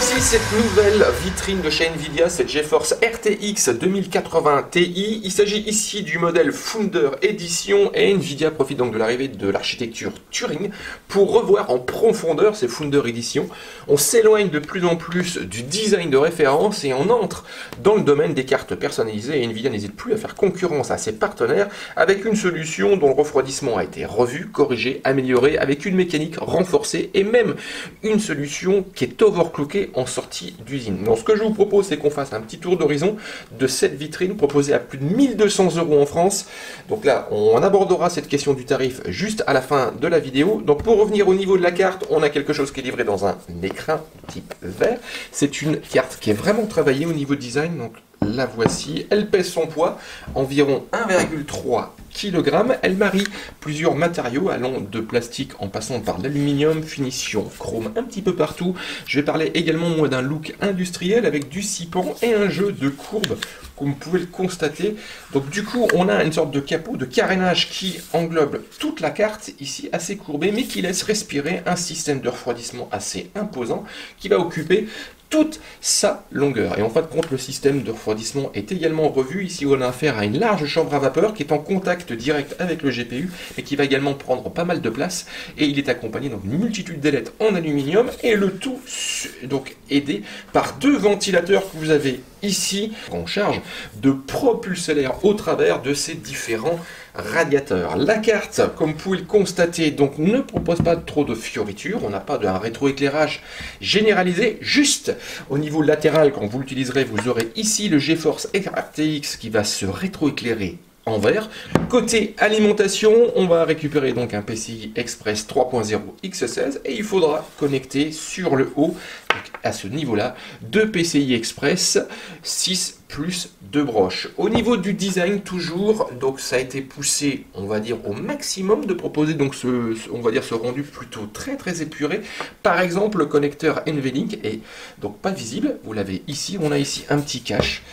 Voici cette nouvelle vitrine de chez Nvidia, cette GeForce RTX 2080 Ti. Il s'agit ici du modèle Founder Edition et Nvidia profite donc de l'arrivée de l'architecture Turing pour revoir en profondeur ces Founder Edition. On s'éloigne de plus en plus du design de référence et on entre dans le domaine des cartes personnalisées et Nvidia n'hésite plus à faire concurrence à ses partenaires avec une solution dont le refroidissement a été revu, corrigé, amélioré avec une mécanique renforcée et même une solution qui est overclockée en sortie d'usine. Donc ce que je vous propose, c'est qu'on fasse un petit tour d'horizon de cette vitrine proposée à plus de 1200 € en France. Donc là, on abordera cette question du tarif juste à la fin de la vidéo. Donc pour revenir au niveau de la carte, on a quelque chose qui est livré dans un écrin type vert. C'est une carte qui est vraiment travaillée au niveau design. Donc la voici, elle pèse son poids, environ 1,3 kg. Elle marie plusieurs matériaux allant de plastique en passant par l'aluminium, finition chrome un petit peu partout. Je vais parler également moi d'un look industriel avec du scipan et un jeu de courbes comme vous pouvez le constater. Donc du coup on a une sorte de capot de carénage qui englobe toute la carte ici assez courbée mais qui laisse respirer un système de refroidissement assez imposant qui va occuper toute sa longueur. Et en fin de compte, le système de refroidissement est également revu. Ici, on a affaire à une large chambre à vapeur qui est en contact direct avec le GPU et qui va également prendre pas mal de place. Et il est accompagné d'une multitude d'ailettes en aluminium et le tout donc aidé par deux ventilateurs que vous avez ici en charge de propulser l'air au travers de ces différents radiateurs. La carte, comme vous pouvez le constater, donc ne propose pas trop de fioritures, on n'a pas d'un rétroéclairage généralisé, juste au niveau latéral, quand vous l'utiliserez, vous aurez ici le GeForce RTX qui va se rétroéclairer en vert. Côté alimentation, on va récupérer donc un PCI Express 3.0 X16 et il faudra connecter sur le haut, donc à ce niveau-là, deux PCI Express 6 plus 2 broches. Au niveau du design, toujours, donc ça a été poussé, on va dire, au maximum de proposer donc on va dire ce rendu plutôt très épuré. Par exemple, le connecteur NVLink est donc pas visible. Vous l'avez ici. On a ici un petit cache.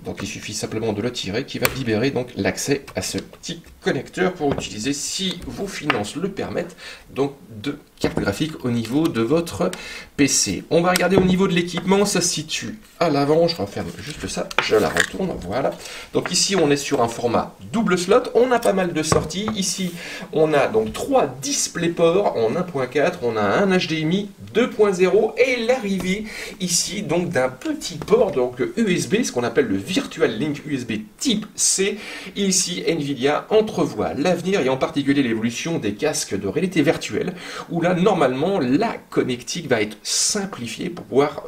Donc il suffit simplement de le tirer qui va libérer donc l'accès à ce petit connecteur pour utiliser, si vos finances le permettent, donc de carte graphique au niveau de votre PC. On va regarder au niveau de l'équipement, ça se situe à l'avant, je referme juste ça, je la retourne, voilà. Donc ici on est sur un format double slot, on a pas mal de sorties, ici on a donc 3 DisplayPort en 1.4, on a un HDMI 2.0 et l'arrivée ici donc d'un petit port donc USB, ce qu'on appelle le Virtual Link USB type C. Ici Nvidia entrevoit l'avenir et en particulier l'évolution des casques de réalité virtuelle où là normalement la connectique va être simplifiée pour pouvoir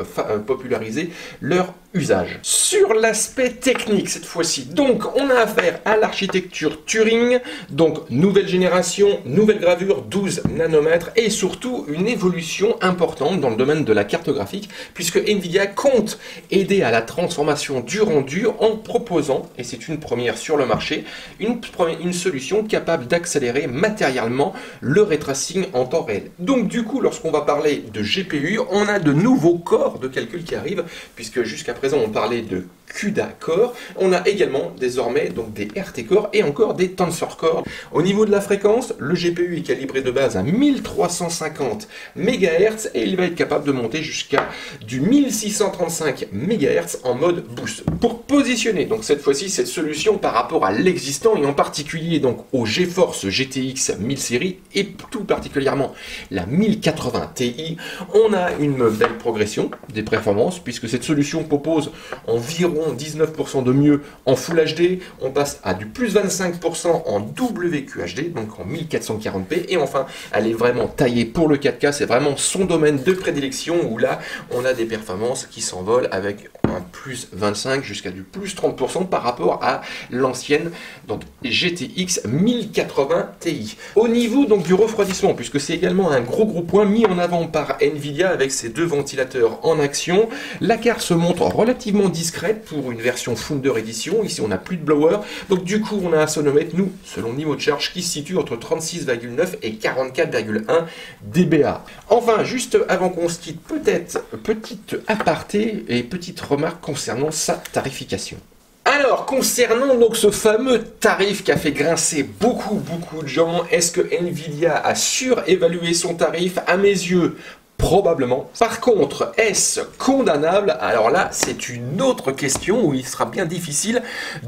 populariser leur usage. Sur l'aspect technique cette fois-ci, donc on a affaire à l'architecture Turing, donc nouvelle génération, nouvelle gravure 12 nanomètres et surtout une évolution importante dans le domaine de la carte graphique puisque Nvidia compte aider à la transformation du rendu en proposant, et c'est une première sur le marché, une solution capable d'accélérer matériellement le ray tracing en temps réel. Donc du coup lorsqu'on va parler de GPU, on a de nouveaux corps de calcul qui arrivent puisque jusqu'à présent on parlait de CUDA Core, on a également désormais donc des RT Core et encore des Tensor Core. Au niveau de la fréquence, le GPU est calibré de base à 1350 MHz et il va être capable de monter jusqu'à du 1635 MHz en mode boost. Pour positionner donc cette fois-ci cette solution par rapport à l'existant et en particulier donc au GeForce GTX 1000 série et tout particulièrement la 1080 Ti, on a une belle progression des performances puisque cette solution propose environ 19% de mieux en Full HD, on passe à du plus 25% en WQHD, donc en 1440p, et enfin, elle est vraiment taillée pour le 4K, c'est vraiment son domaine de prédilection, où là, on a des performances qui s'envolent avec un plus 25 jusqu'à du plus 30% par rapport à l'ancienne donc GTX 1080 Ti. Au niveau donc du refroidissement, puisque c'est également un gros point mis en avant par Nvidia avec ses deux ventilateurs en action, la carte se montre relativement discrète pour une version Founder Edition. Ici on n'a plus de blower, donc du coup on a un sonomètre, nous, selon le niveau de charge, qui se situe entre 36,9 et 44,1 dBA. Enfin, juste avant qu'on se quitte, peut-être petite aparté et petite remarque concernant sa tarification. Alors, concernant donc ce fameux tarif qui a fait grincer beaucoup de gens, est-ce que Nvidia a surévalué son tarif? À mes yeux, Probablement. Par contre, est-ce condamnable? Alors là, c'est une autre question où il sera bien difficile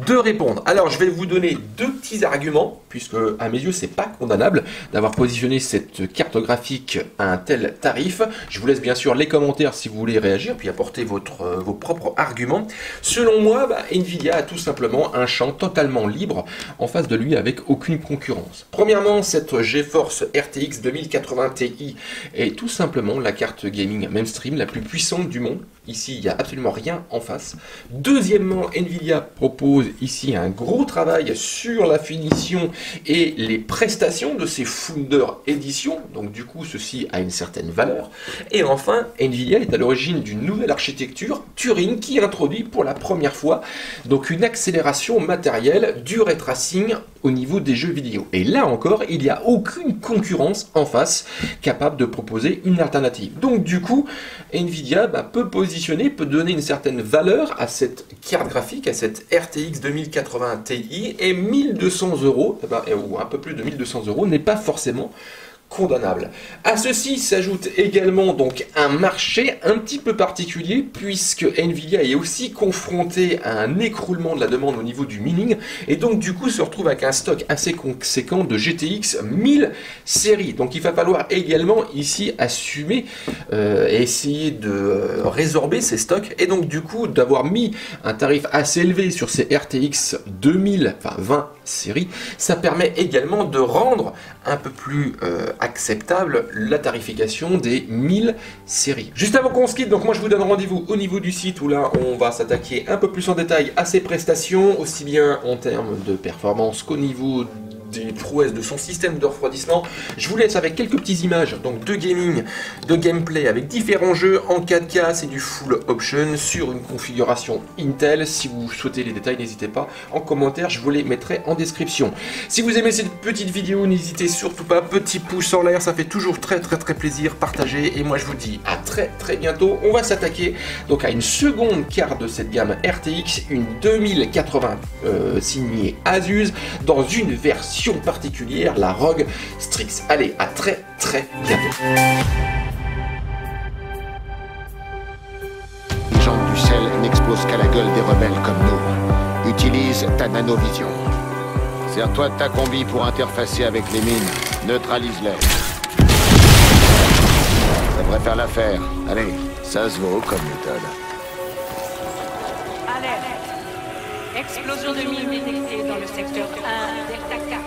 de répondre. Alors, je vais vous donner deux petits arguments, puisque à mes yeux, c'est pas condamnable d'avoir positionné cette carte graphique à un tel tarif. Je vous laisse bien sûr les commentaires si vous voulez réagir, puis apporter vos propres arguments. Selon moi, Nvidia a tout simplement un champ totalement libre en face de lui avec aucune concurrence. Premièrement, cette GeForce RTX 2080 Ti est tout simplement la carte gaming mainstream la plus puissante du monde. Ici, il n'y a absolument rien en face. Deuxièmement, Nvidia propose ici un gros travail sur la finition et les prestations de ces Founder éditions. Donc du coup, ceci a une certaine valeur. Et enfin, Nvidia est à l'origine d'une nouvelle architecture, Turing, qui introduit pour la première fois donc une accélération matérielle du ray tracing au niveau des jeux vidéo. Et là encore, il n'y a aucune concurrence en face capable de proposer une alternative. Donc du coup, Nvidia peut donner une certaine valeur à cette carte graphique, à cette RTX 2080 Ti, et 1200 €, ou un peu plus de 1200 € n'est pas forcément condamnable. À ceci s'ajoute également donc un marché un petit peu particulier, puisque Nvidia est aussi confronté à un écroulement de la demande au niveau du mining, et donc du coup se retrouve avec un stock assez conséquent de GTX 1000 série. Donc il va falloir également ici assumer et essayer de résorber ces stocks, et donc du coup d'avoir mis un tarif assez élevé sur ces RTX 2020 série, ça permet également de rendre un peu plus acceptable la tarification des 1000 séries. Juste avant qu'on se quitte, donc moi je vous donne rendez-vous au niveau du site où là on va s'attaquer un peu plus en détail à ses prestations, aussi bien en termes de performance qu'au niveau des prouesses de son système de refroidissement. Je vous laisse avec quelques petites images donc de gaming, de gameplay avec différents jeux en 4K, c'est du full option sur une configuration Intel. Si vous souhaitez les détails, n'hésitez pas en commentaire, je vous les mettrai en description. Si vous aimez cette petite vidéo, n'hésitez surtout pas, petit pouce en l'air, ça fait toujours très plaisir, partagez, et moi je vous dis à très bientôt. On va s'attaquer donc à une seconde carte de cette gamme RTX, une 2080 signée Asus, dans une version particulière, la ROG Strix. Allez, à très bientôt. Les gens du sel n'explosent qu'à la gueule des rebelles comme nous. Utilise ta nanovision. Sers-toi de ta combi pour interfacer avec les mines. Neutralise-les. Ça devrait faire l'affaire. Allez, ça se vaut comme méthode. Alerte. Explosion de mine détectée dans le secteur 1, Delta 4.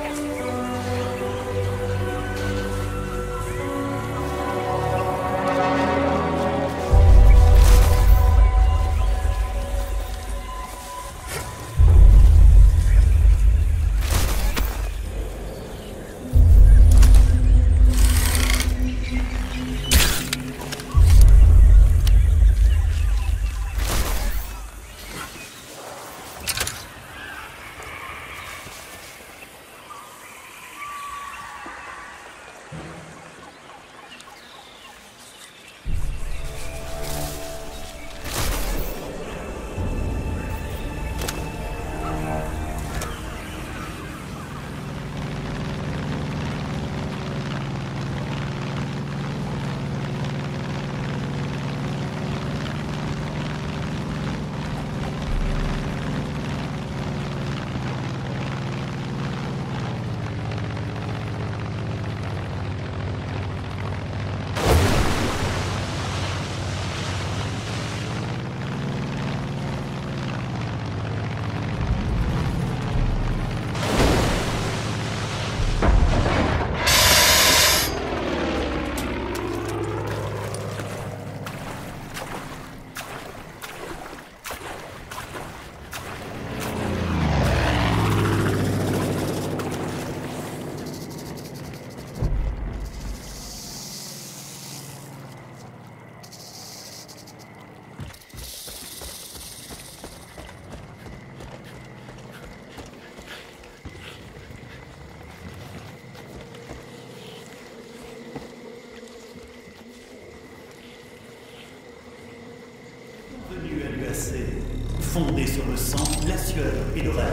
Fondé sur le sang, la sueur et le rêve.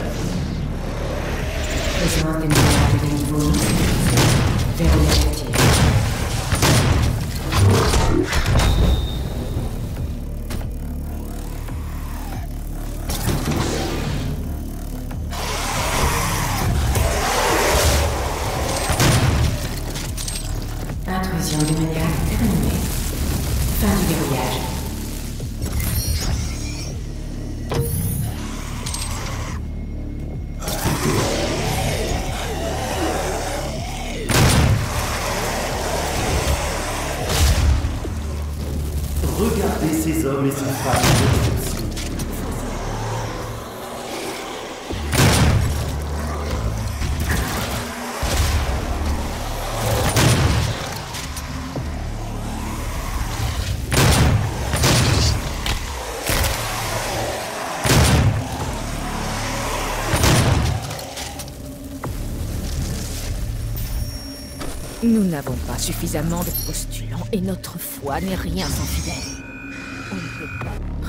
Besoin d'une unité de niveau. Verrouille active. Intrusion démoniaque terminée. Fin du verrouillage. Regardez ces hommes et ces femmes d'exception. Nous n'avons pas suffisamment de postulants et notre foi n'est rien sans fidèles. On ne peut pas